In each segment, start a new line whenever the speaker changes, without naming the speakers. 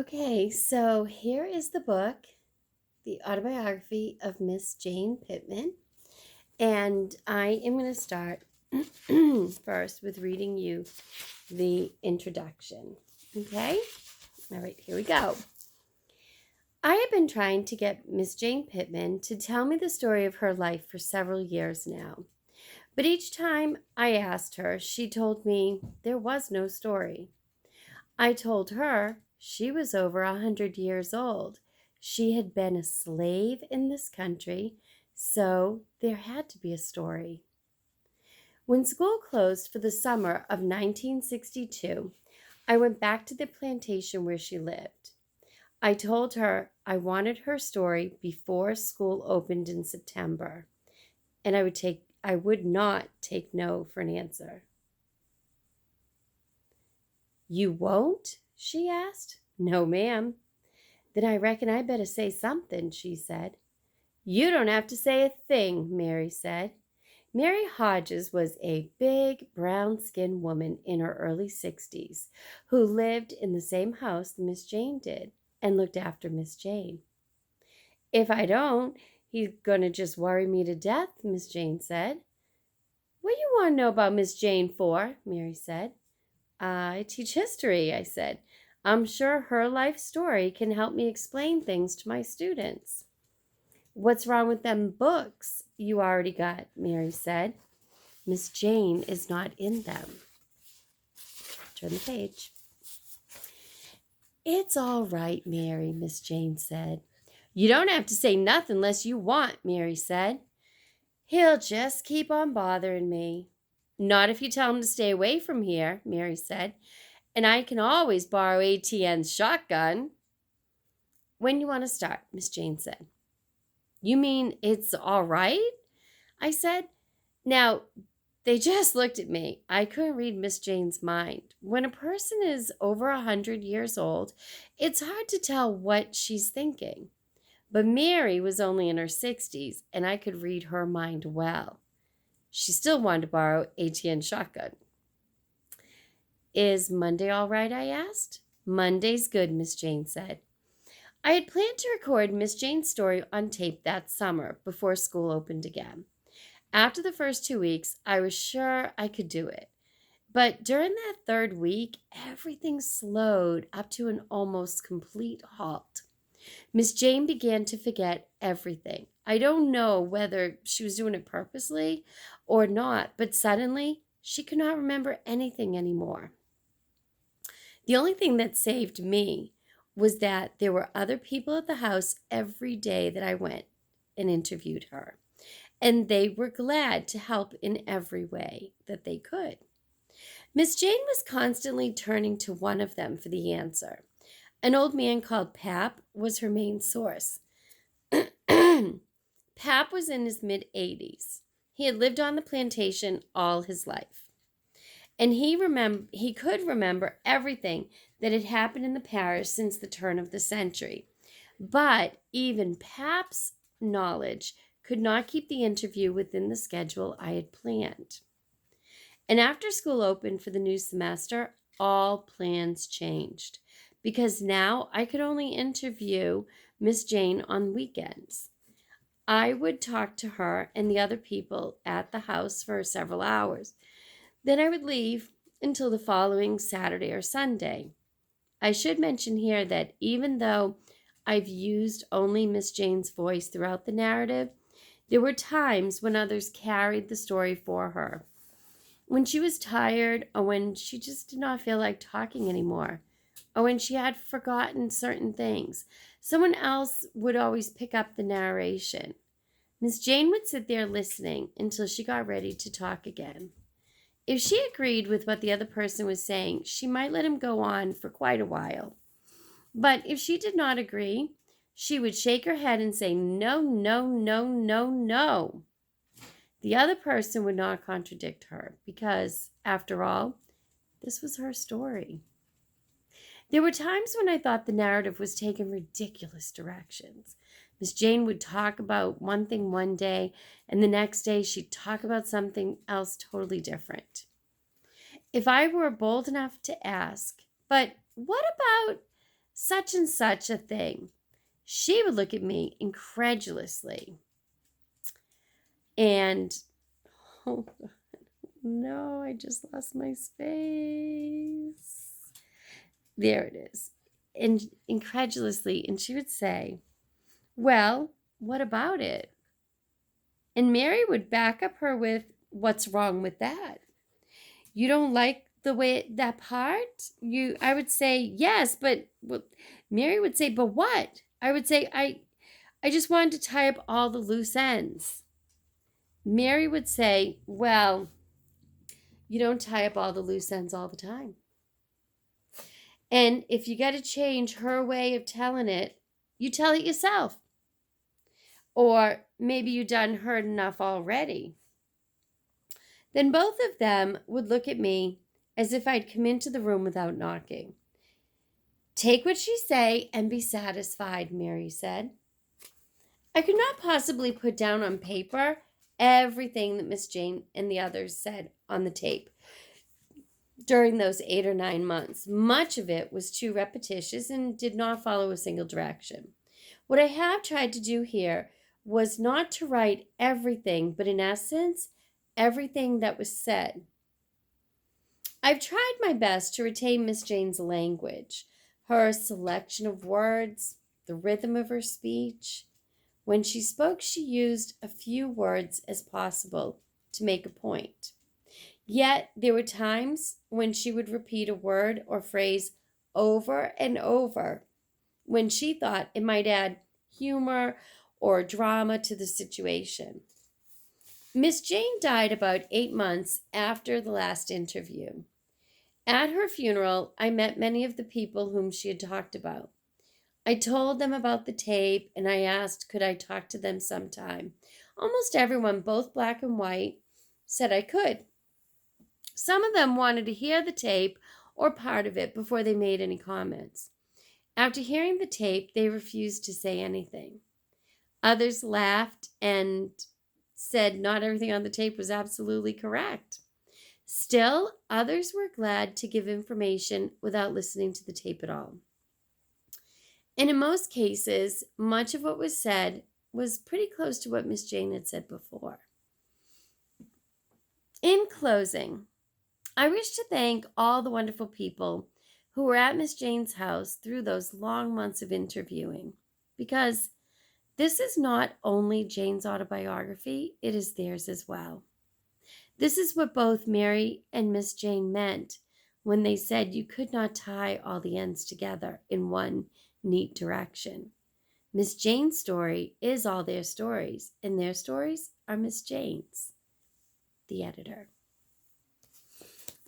Okay, so here is the book, The Autobiography of Miss Jane Pittman. And I am going to start first with reading you the introduction. Okay? All right, here we go. I have been trying to get Miss Jane Pittman to tell me the story of her life for several years now. But each time I asked her, she told me there was no story. I told her she was over 100 years old. She had been a slave in this country, so there had to be a story. When school closed for the summer of 1962, I went back to the plantation where she lived. I told her I wanted her story before school opened in September, and I would not take no for an answer. You won't? She asked. No, ma'am. Then I reckon I better say something, she said. You don't have to say a thing, Mary said. Mary Hodges was a big, brown-skinned woman in her early 60s who lived in the same house Miss Jane did and looked after Miss Jane. If I don't, he's going to just worry me to death, Miss Jane said. What you want to know about Miss Jane for? Mary said. I teach history, I said. I'm sure her life story can help me explain things to my students. What's wrong with them books you already got? Mary said. Miss Jane is not in them. Turn the page. It's all right, Mary, Miss Jane said. You don't have to say nothing unless you want, Mary said. He'll just keep on bothering me. Not if you tell him to stay away from here, Mary said. And I can always borrow ATN's shotgun. When you want to start, Miss Jane said. You mean it's all right? I said. Now, they just looked at me. I couldn't read Miss Jane's mind. When a person is over 100 years old, it's hard to tell what she's thinking. But Mary was only in her 60s, and I could read her mind well. She still wanted to borrow ATN's shotgun. Is Monday all right? I asked. Monday's good, Miss Jane said. I had planned to record Miss Jane's story on tape that summer before school opened again. After the first 2 weeks, I was sure I could do it. But during that third week, everything slowed up to an almost complete halt. Miss Jane began to forget everything. I don't know whether she was doing it purposely or not, but suddenly she could not remember anything anymore. The only thing that saved me was that there were other people at the house every day that I went and interviewed her, and they were glad to help in every way that they could. Miss Jane was constantly turning to one of them for the answer. An old man called Pap was her main source. Pap was in his mid-80s. He had lived on the plantation all his life. And he could remember everything that had happened in the parish since the turn of the century. But even Pap's knowledge could not keep the interview within the schedule I had planned. And after school opened for the new semester, all plans changed, because now I could only interview Miss Jane on weekends. I would talk to her and the other people at the house for several hours. Then I would leave until the following Saturday or Sunday. I should mention here that even though I've used only Miss Jane's voice throughout the narrative, there were times when others carried the story for her. When she was tired, or when she just did not feel like talking anymore, or when she had forgotten certain things, someone else would always pick up the narration. Miss Jane would sit there listening until she got ready to talk again. If she agreed with what the other person was saying, she might let him go on for quite a while. But if she did not agree, she would shake her head and say, no, no, no, no, no. The other person would not contradict her because, after all, this was her story. There were times when I thought the narrative was taking ridiculous directions. Miss Jane would talk about one thing one day, and the next day she'd talk about something else totally different. If I were bold enough to ask, but what about such and such a thing. She would look at me incredulously. And, oh God, no, I just lost my space. There it is. And incredulously, and she would say, well, what about it? And Mary would back up her with, what's wrong with that? You don't like the way that part? I would say, yes, but Mary would say, but what? I would say, I just wanted to tie up all the loose ends. Mary would say, well, you don't tie up all the loose ends all the time. And if you got to change her way of telling it, you tell it yourself. Or maybe you done heard enough already. Then both of them would look at me as if I'd come into the room without knocking. Take what she say and be satisfied, Mary said. I could not possibly put down on paper everything that Miss Jane and the others said on the tape during those 8 or 9 months. Much of it was too repetitious and did not follow a single direction. What I have tried to do here was not to write everything, but in essence, everything that was said. I've tried my best to retain Miss Jane's language, her selection of words, the rhythm of her speech. When she spoke, she used a few words as possible to make a point. Yet there were times when she would repeat a word or phrase over and over when she thought it might add humor or drama to the situation. Miss Jane died about 8 months after the last interview. At her funeral, I met many of the people whom she had talked about. I told them about the tape and I asked could I talk to them sometime. Almost everyone, both black and white, said I could. Some of them wanted to hear the tape or part of it before they made any comments. After hearing the tape, they refused to say anything. Others laughed and said not everything on the tape was absolutely correct. Still, others were glad to give information without listening to the tape at all. And in most cases, much of what was said was pretty close to what Miss Jane had said before. In closing, I wish to thank all the wonderful people who were at Miss Jane's house through those long months of interviewing, because this is not only Jane's autobiography, it is theirs as well. This is what both Mary and Miss Jane meant when they said you could not tie all the ends together in one neat direction. Miss Jane's story is all their stories, and their stories are Miss Jane's. The editor.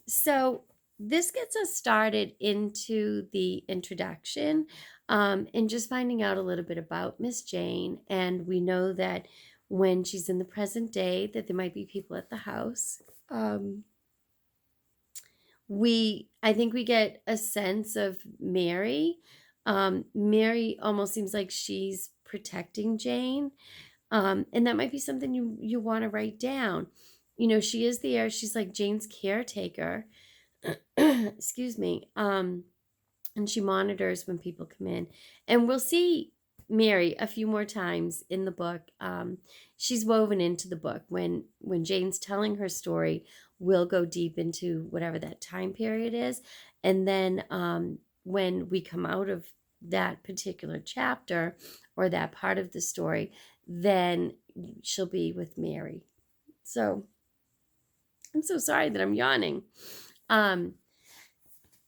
So this gets us started into the introduction and just finding out a little bit about Miss Jane. And we know that when she's in the present day that there might be people at the house. I think we get a sense of Mary. Mary almost seems like she's protecting Jane. And that might be something you want to write down. You know, she is the heir. She's like Jane's caretaker. Excuse me. And she monitors when people come in. And we'll see Mary a few more times in the book. She's woven into the book. When Jane's telling her story, we'll go deep into whatever that time period is. And then when we come out of that particular chapter or that part of the story, then she'll be with Mary. So I'm so sorry that I'm yawning.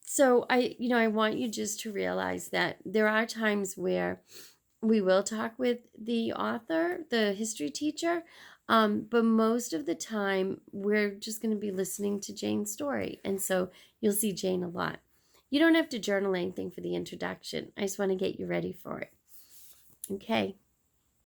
So I want you just to realize that there are times where we will talk with the author, the history teacher, but most of the time we're just going to be listening to Jane's story. And so you'll see Jane a lot. You don't have to journal anything for the introduction. I just want to get you ready for it. Okay.